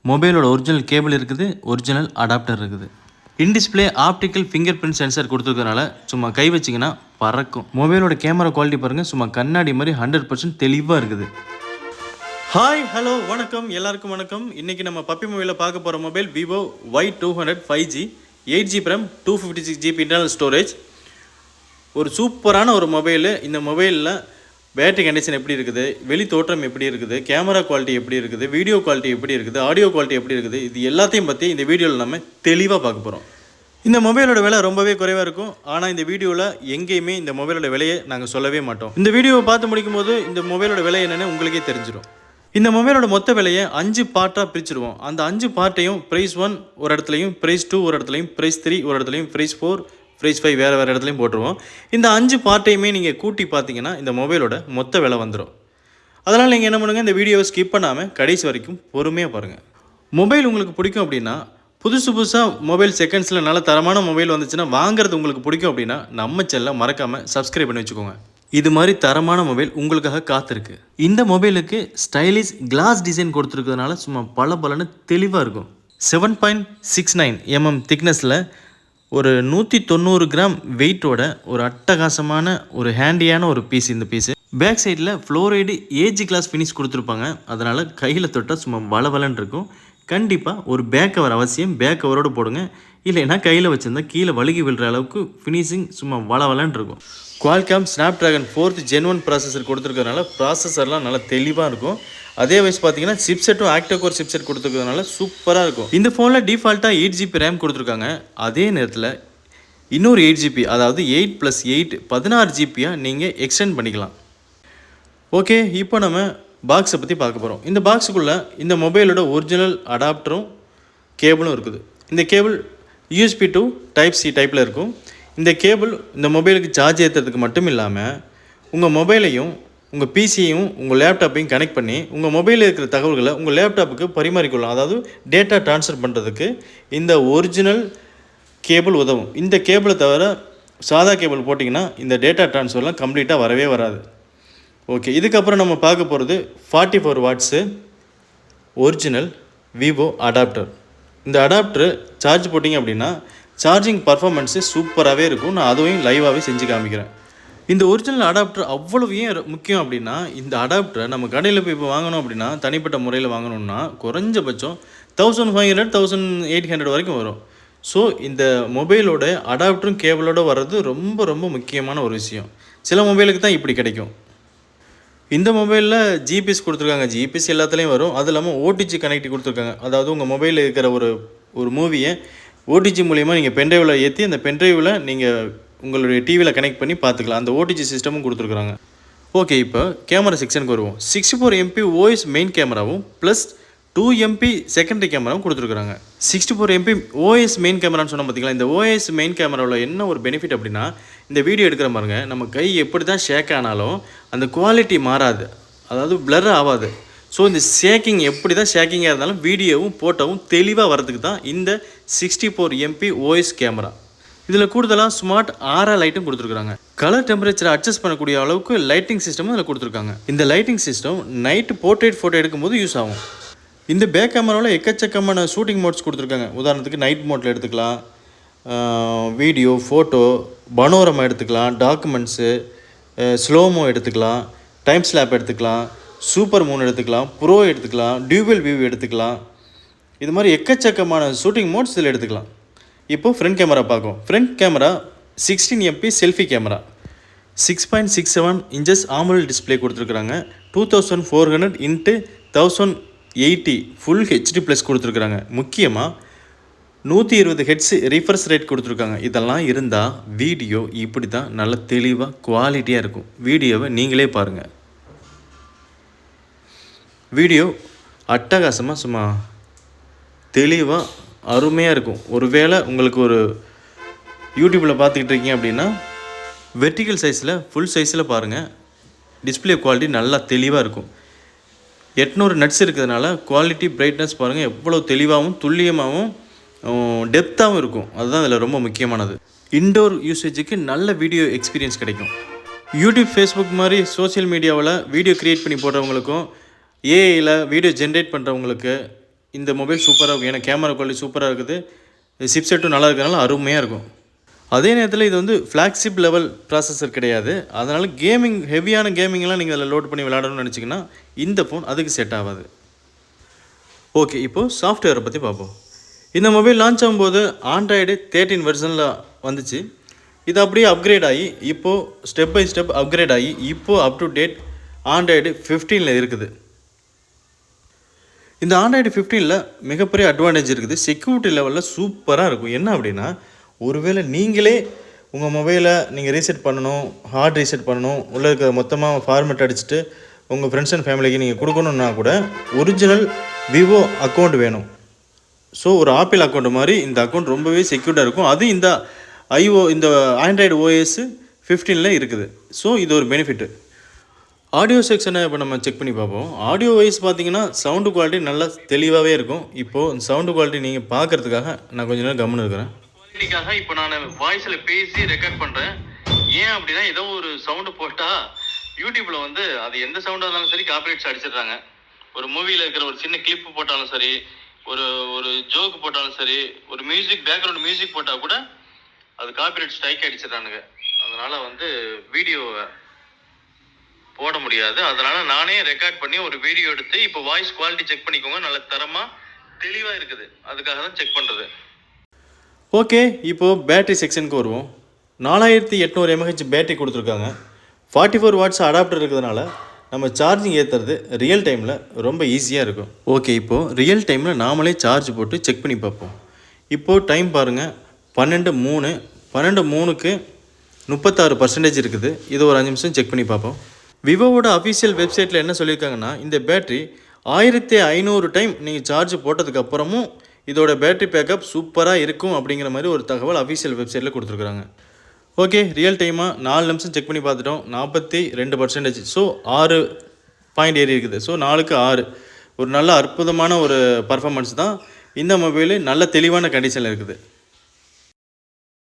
மொபைலோட original cable இருக்குது, original adapter இருக்குது. In display optical fingerprint sensor கொடுத்துருக்கறனால சும்மா கை வச்சிங்கன்னா பறக்கும். மொபைலோட கேமரா குவாலிட்டி பாருங்கள், சும்மா கண்ணாடி மாதிரி 100% தெளிவாக இருக்குது. ஹாய் ஹலோ வணக்கம், எல்லாருக்கும் வணக்கம். இன்றைக்கி நம்ம பப்பி மொபைலில் பார்க்க போகிற mobile Vivo Y200 5G 8GB RAM 256GB internal storage. ஒரு சூப்பரான ஒரு மொபைலு. இந்த மொபைலில் பேட்டரி கண்டிஷன் எப்படி இருக்குது, வெளி தோற்றம் எப்படி இருக்குது, கேமரா குவாலிட்டி எப்படி இருக்குது, வீடியோ குவாலிட்டி எப்படி இருக்குது, ஆடியோ குவாலிட்டி எப்படி இருக்குது, இது எல்லாத்தையும் பற்றி இந்த வீடியோவில் நம்ம தெளிவாக பார்க்க போகிறோம். இந்த மொபைலோட விலை ரொம்பவே குறைவாக இருக்கும். ஆனால் இந்த வீடியோவில் எங்கேயுமே இந்த மொபைலோட விலையை நாங்கள் சொல்லவே மாட்டோம். இந்த வீடியோவை பார்த்து முடிக்கும் போது இந்த மொபைலோட விலை என்னென்னு உங்களுக்கே தெரிஞ்சிடும். இந்த மொபைலோட மொத்த விலையை 5 பார்ட்டாக பிரிச்சுருவோம். அந்த 5 பார்ட்டையும் ப்ரைஸ் 1 ஒரு இடத்துலையும், ப்ரைஸ் 2 ஒரு இடத்துலையும், ப்ரைஸ் 3 ஒரு இடத்துலையும், ப்ரைஸ் 4 ப்ரைஸ் 5 வேறு இடத்துலையும் போட்டுருவோம். இந்த 5 பார்ட்டையுமே நீங்கள் கூட்டி பார்த்தீங்கன்னா இந்த மொபைலோட மொத்த விலை வந்துடும். அதனால் நீங்கள் என்ன பண்ணுங்கள், இந்த வீடியோவை ஸ்கிப் பண்ணாமல் கடைசி வரைக்கும் பொறுமையாக பாருங்கள். மொபைல் உங்களுக்கு பிடிக்கும் அப்படின்னா, புதுசாக மொபைல் செகண்ட்ஸில் நல்ல தரமான மொபைல் வந்துச்சுன்னா வாங்குறது உங்களுக்கு பிடிக்கும் அப்படின்னா நம்ம சேனலை மறக்காமல் சப்ஸ்கிரைப் பண்ணி வச்சுக்கோங்க. இது மாதிரி தரமான மொபைல் உங்களுக்காக காத்திருக்கு. இந்த மொபைலுக்கு ஸ்டைலிஷ் கிளாஸ் டிசைன் கொடுத்துருக்கிறதுனால சும்மா பல தெளிவாக இருக்கும். 7.69 mm திக்னஸில் ஒரு 190 கிராம் வெயிட்டோட ஒரு அட்டகாசமான ஒரு ஹேண்டியான ஒரு பீஸ். இந்த பீஸு பேக் சைடில் ஃப்ளோரைடு ஏஜ் கிளாஸ் ஃபினிஷ் கொடுத்துருப்பாங்க. அதனால் கையில் தொட்டால் சும்மா வளவலன்னு இருக்கும். கண்டிப்பாக ஒரு பேக் கவர் அவசியம், பேக் கவரோடு போடுங்க. இல்லைன்னா கையில் வச்சுருந்தா கீழே வழுகி விழுற அளவுக்கு ஃபினிஷிங் சும்மா வளவலன்னு இருக்கும். Qualcomm Snapdragon 4th Gen 1 processor கொடுத்துருக்கறனால ப்ராசஸர்லாம் நல்லா தெளிவாக இருக்கும். அதே வயசு பார்த்தீங்கன்னா சிப்செட்டும் ஆக்டோகோர் சிப்செட் கொடுத்துருக்கறனால சூப்பராக இருக்கும். இந்த ஃபோனில் டிஃபால்ட்டாக 8GB RAM கொடுத்துருக்காங்க. அதே நேரத்தில் இன்னொரு 8GB, அதாவது 8+8 16GB நீங்கள் எக்ஸ்டெண்ட் பண்ணிக்கலாம். ஓகே, இப்போ நம்ம பாக்ஸை பற்றி பார்க்க போகிறோம். இந்த பாக்ஸுக்குள்ளே இந்த மொபைலோட ஒரிஜினல் அடாப்டரும் கேபிளும் இருக்குது. இந்த கேபிள் USB to Type-C டைப்பில் இருக்கும். இந்த கேபிள் இந்த மொபைலுக்கு சார்ஜ் ஏற்றுறதுக்கு மட்டும் இல்லாமல் உங்கள் மொபைலையும் உங்கள் பிசியையும் உங்கள் லேப்டாப்பையும் கனெக்ட் பண்ணி உங்கள் மொபைலில் இருக்கிற தகவல்களை உங்கள் லேப்டாப்புக்கு பரிமாறிக்கொள்ளலாம். அதாவது டேட்டா ட்ரான்ஸ்ஃபர் பண்ணுறதுக்கு இந்த ஒரிஜினல் கேபிள் உதவும். இந்த கேபிளை தவிர சாதா கேபிள் போட்டிங்கன்னா இந்த டேட்டா ட்ரான்ஸ்ஃபர்லாம் கம்ப்ளீட்டாக வரவே வராது. ஓகே, இதுக்கப்புறம் நம்ம பார்க்க போகிறது 44 வாட்ஸு ஒரிஜினல் விவோ அடாப்டர். இந்த அடாப்டர் சார்ஜ் போட்டிங்க அப்படின்னா சார்ஜிங் பர்ஃபார்மன்ஸு சூப்பராகவே இருக்கும். நான் அதுவும் லைவாகவே செஞ்சு காமிக்கிறேன். இந்த ஒரிஜினல் அடாப்டர் அவ்வளவு ஏன் முக்கியம் அப்படின்னா, இந்த அடாப்டரை நம்ம கடையில் போய் இப்போ வாங்கணும் அப்படின்னா, தனிப்பட்ட முறையில் வாங்கணும்னா குறைஞ்சபட்சம் 1500 1800 வரைக்கும் வரும். ஸோ இந்த மொபைலோட அடாப்டரும் கேபிளோடு வர்றது ரொம்ப முக்கியமான ஒரு விஷயம். சில மொபைலுக்கு தான் இப்படி கிடைக்கும். இந்த மொபைலில் ஜிபிஎஸ் கொடுத்துருக்காங்க. ஜிபிஎஸ் எல்லாத்துலேயும் வரும். அது இல்லாமல் ஓடிஜி கனெக்ட் கொடுத்துருக்காங்க. அதாவது உங்கள் மொபைலில் இருக்கிற ஒரு மூவியை ஓடிஜி மூலிமா நீங்கள் பென்ட்ரைவில் ஏற்றி அந்த பென்ட்ரைவில் நீங்கள் உங்களுடைய டிவியில் கனெக்ட் பண்ணி பார்த்துக்கலாம். அந்த ஓடிஜி சிஸ்டமும் கொடுத்துருக்குறாங்க. ஓகே, இப்போ கேமரா செக்ஷனுக்கு வருவோம். 64 MP OIS மெயின் கேமராவும் ப்ளஸ் 2 MP செகண்டரி கேமராவும் கொடுத்துருக்குறாங்க. 64 MP OIS மெயின் கேமரான்னு சொன்னால் பார்த்தீங்களா, இந்த OIS மெயின் கேமராவில் என்ன ஒரு பெனிஃபிட் அப்படின்னா, இந்த வீடியோ எடுக்கிற பாருங்க, நம்ம கை எப்படி தான் ஷேக் ஆனாலும் அந்த குவாலிட்டி மாறாது, அதாவது பிளர் ஆகாது. ஸோ இந்த ஷேக்கிங் எப்படி தான் ஷேக்கிங்காக இருந்தாலும் வீடியோவும் ஃபோட்டோவும் தெளிவாக வரதுக்கு தான் இந்த 64 MP OIS கேமரா. இதில் கூடுதலாக ஸ்மார்ட் ஆரா லைட்டும் கொடுத்துருக்குறாங்க. கலர் டெம்பரேச்சரை அட்ஜஸ்ட் பண்ணக்கூடிய அளவுக்கு லைட்டிங் சிஸ்டமும் இதில் கொடுத்துருக்காங்க. இந்த lighting system night portrait photo எடுக்கும்போது யூஸ் ஆகும். இந்த பேக் கேமராவில் எக்கச்சக்கமான ஷூட்டிங் மோட்ஸ் கொடுத்துருக்காங்க. உதாரணத்துக்கு நைட் மோட்டில் எடுத்துக்கலாம், வீடியோ, ஃபோட்டோ, பனோரமா எடுத்துக்கலாம், டாக்குமெண்ட்ஸு, ஸ்லோமோ எடுத்துக்கலாம், டைம் ஸ்லாப் எடுத்துக்கலாம், சூப்பர் மூன் எடுத்துக்கலாம், ப்ரோ எடுத்துக்கலாம், டியூவல் வியூ எடுத்துக்கலாம். இது மாதிரி எக்கச்சக்கமான ஷூட்டிங் மோட்ஸ் இதில் எடுத்துக்கலாம். இப்போது ஃப்ரண்ட் கேமரா பார்க்கும். Front camera 16 MP selfie camera, 6.67 inches AMOLED display கொடுத்துருக்குறாங்க. 2400 x 1080 ஃபுல் HD ப்ளஸ் கொடுத்துருக்குறாங்க. முக்கியமாக 120 Hz ரிஃப்ரெஷ் ரேட் கொடுத்துருக்காங்க. இதெல்லாம் இருந்தால் வீடியோ இப்படி தான் நல்ல தெளிவாக குவாலிட்டியாக இருக்கும். வீடியோவை நீங்களே பாருங்கள். வீடியோ அட்டகாசமாக சும்மா தெளிவாக அருமையாக இருக்கும். ஒருவேளை உங்களுக்கு ஒரு யூடியூப்பில் பார்த்துக்கிட்டு இருக்கீங்க அப்படின்னா வெர்டிக்கல் சைஸில் ஃபுல் சைஸில் பாருங்கள். டிஸ்பிளே குவாலிட்டி நல்லா தெளிவாக இருக்கும். 800 நட்ஸ் இருக்கிறதுனால குவாலிட்டி பிரைட்னஸ் பாருங்கள் எவ்வளோ தெளிவாகவும் துல்லியமாகவும் டெப்த்தாகவும் இருக்கும். அதுதான் இதில் ரொம்ப முக்கியமானது. இன்டோர் யூசேஜுக்கு நல்ல வீடியோ எக்ஸ்பீரியன்ஸ் கிடைக்கும். யூடியூப், ஃபேஸ்புக் மாதிரி சோஷியல் மீடியாவில் வீடியோ க்ரியேட் பண்ணி போடுறவங்களுக்கும் ஏஐயில் வீடியோ ஜென்ரேட் பண்ணுறவங்களுக்கு இந்த மொபைல் சூப்பராக இருக்கும். ஏன்னா கேமரா குவாலிட்டி சூப்பராக இருக்குது, சிப் செட்டும் நல்லா இருக்கிறனால அருமையாக இருக்கும். அதே நேரத்தில் இது வந்து ஃப்ளாக்ஷிப் லெவல் ப்ராசஸர் கிடையாது. அதனால் ஹெவியான கேமிங்லாம் நீங்கள் அதில் லோட் பண்ணி விளையாடணும்னு நினச்சிங்கன்னா இந்த ஃபோன் அதுக்கு செட் ஆகாது. ஓகே, இப்போது சாஃப்ட்வேரை பற்றி பார்ப்போம். இந்த மொபைல் லான்ச் ஆகும்போது ஆண்ட்ராய்டு 13 வெர்ஷனில் வந்துச்சு. இது அப்படியே அப்கிரேட் ஆகி இப்போது ஸ்டெப் பை ஸ்டெப் அப்கிரேட் ஆகி இப்போது அப் டு டேட் ஆண்ட்ராய்டு 15 இருக்குது. இந்த ஆண்ட்ராய்டு 15 மிகப்பெரிய அட்வான்டேஜ் இருக்குது. செக்யூரிட்டி லெவலில் சூப்பராக இருக்கும். என்ன அப்படின்னா, ஒருவேளை நீங்களே உங்கள் மொபைலை நீங்கள் ரீசெட் பண்ணணும், ஹார்ட் ரீசெட் பண்ணணும், உள்ளே இருக்க மொத்தமாக ஃபார்மேட் அடிச்சுட்டு உங்கள் ஃப்ரெண்ட்ஸ் அண்ட் ஃபேமிலிக்கு நீங்கள் கொடுக்கணுன்னா கூட ஒரிஜினல் விவோ அக்கௌண்ட் வேணும். ஸோ ஒரு ஆப்பிள் அக்கௌண்ட் மாதிரி இந்த அக்கௌண்ட் ரொம்பவே செக்யூர்டாக இருக்கும். அது இந்த இந்த ஆண்ட்ராய்டு ஓஎஸ் 15 இருக்குது. ஸோ இது ஒரு பெனிஃபிட்டு. ஆடியோ செக்ஷனை இப்போ நம்ம செக் பண்ணி பார்ப்போம். ஆடியோ வைஸ் பார்த்தீங்கன்னா சவுண்டு குவாலிட்டி நல்லா தெளிவாகவே இருக்கும். இப்போது சவுண்டு குவாலிட்டி நீங்கள் பார்க்குறதுக்காக நான் கொஞ்சம் நேரம் கவனம் இருக்கிறேன். குவாலிட்டிக்காக இப்போ நான் வாய்ஸில் பேசி ரெக்கார்ட் பண்ணுறேன். ஏன் அப்படின்னா, ஏதோ ஒரு சவுண்டு போட்டால் யூடியூப்பில் வந்து அது எந்த சவுண்டாக இருந்தாலும் சரி காப்பிரைட்ஸ் அடிச்சிடுறாங்க. ஒரு மூவியில் இருக்கிற ஒரு சின்ன கிளிப்பு போட்டாலும் சரி, ஒரு ஜோக்கு போட்டாலும் சரி, ஒரு மியூசிக் பேக்ரவுண்ட் மியூசிக் போட்டால் கூட அது காப்பிரைட் ஸ்ட்ரைக் அடிச்சிடறானுங்க. அதனால் வந்து வீடியோவை போட முடியாது. அதனால் நானே ரெக்கார்ட் பண்ணி ஒரு வீடியோ எடுத்து இப்போ வாய்ஸ் குவாலிட்டி செக் பண்ணிக்கோங்க. நல்ல தரமாக தெளிவாக இருக்குது. அதுக்காக தான் செக் பண்ணுறது. ஓகே, இப்போது பேட்டரி செக்ஷனுக்கு வருவோம். 4800 mAh பேட்டரி கொடுத்துருக்காங்க. 44 வாட்ஸ் அடாப்டர் இருக்கிறதுனால நம்ம சார்ஜிங் ஏற்றுறது ரியல் டைமில் ரொம்ப ஈஸியாக இருக்கும். ஓகே, இப்போது ரியல் டைமில் நாமளே சார்ஜ் போட்டு செக் பண்ணி பார்ப்போம். இப்போது டைம் பாருங்கள், 12:03. 12:03க்கு 36% இருக்குது. இது ஒரு 5 நிமிஷம் செக் பண்ணி பார்ப்போம். விவோவோட அஃபிஷியல் வெப்சைட்டில் என்ன சொல்லியிருக்காங்கன்னா, இந்த பேட்ரி 1500 டைம் நீங்கள் சார்ஜ் போட்டதுக்கப்புறமும் இதோட பேட்ரி பேக்கப் சூப்பராக இருக்கும் அப்படிங்கிற மாதிரி ஒரு தகவல் அஃபிஷியல் வெப்சைட்டில் கொடுத்துருக்குறாங்க. ஓகே, ரியல் டைமாக 4 நிமிஷம் செக் பண்ணி பார்த்துட்டோம். 42%. ஸோ 6 பாயிண்ட் ஏறி இருக்குது. ஸோ 4க்கு 6 ஒரு நல்ல அற்புதமான ஒரு பர்ஃபார்மன்ஸ் தான். இந்த மொபைலு நல்ல தெளிவான கண்டிஷனில் இருக்குது.